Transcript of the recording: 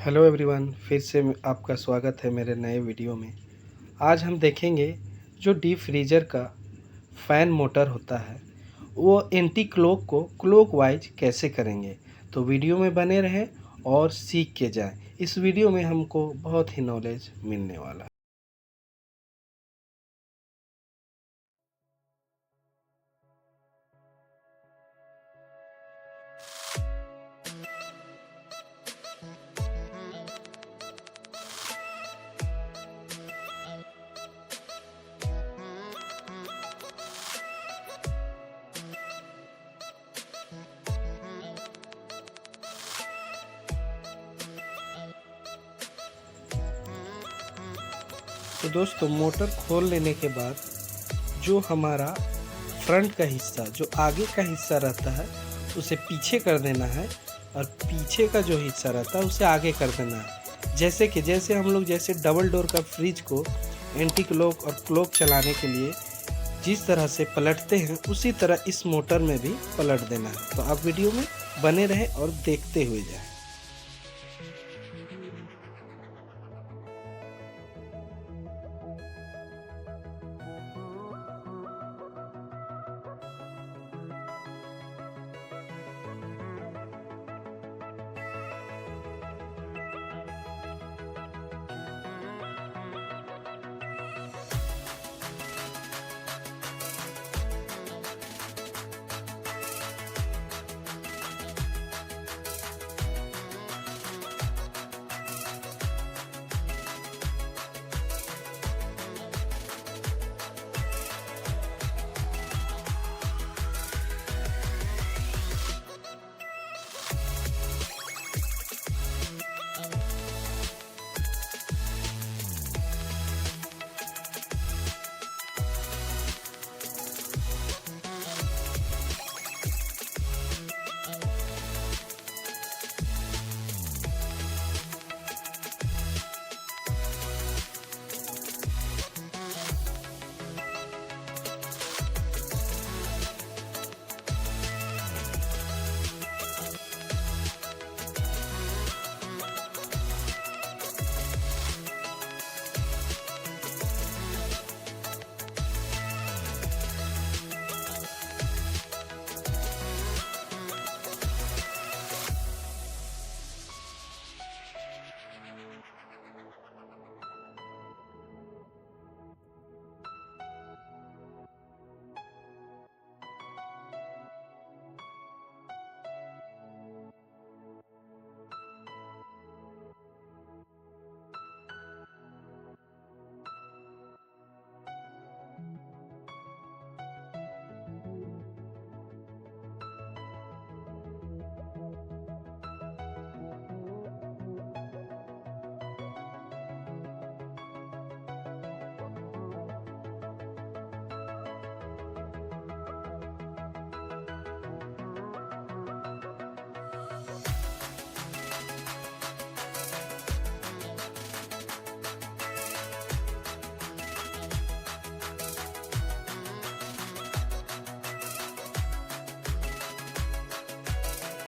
Hello everyone, फिर से आपका स्वागत है मेरे नए वीडियो में। आज हम देखेंगे जो डीप फ्रीज़र का फ़ैन मोटर होता है वो एंटी क्लॉक को क्लॉक वाइज कैसे करेंगे। तो वीडियो में बने रहें और सीख के जाएं। इस वीडियो में हमको बहुत ही नॉलेज मिलने वाला है। तो दोस्तों, मोटर खोल लेने के बाद जो हमारा फ्रंट का हिस्सा, जो आगे का हिस्सा रहता है, उसे पीछे कर देना है और पीछे का जो हिस्सा रहता है उसे आगे कर देना है। जैसे हम लोग डबल डोर का फ्रिज को एंटी क्लॉक और क्लॉक चलाने के लिए जिस तरह से पलटते हैं, उसी तरह इस मोटर में भी पलट देना है। तो आप वीडियो में बने रहें और देखते हुए जाएं।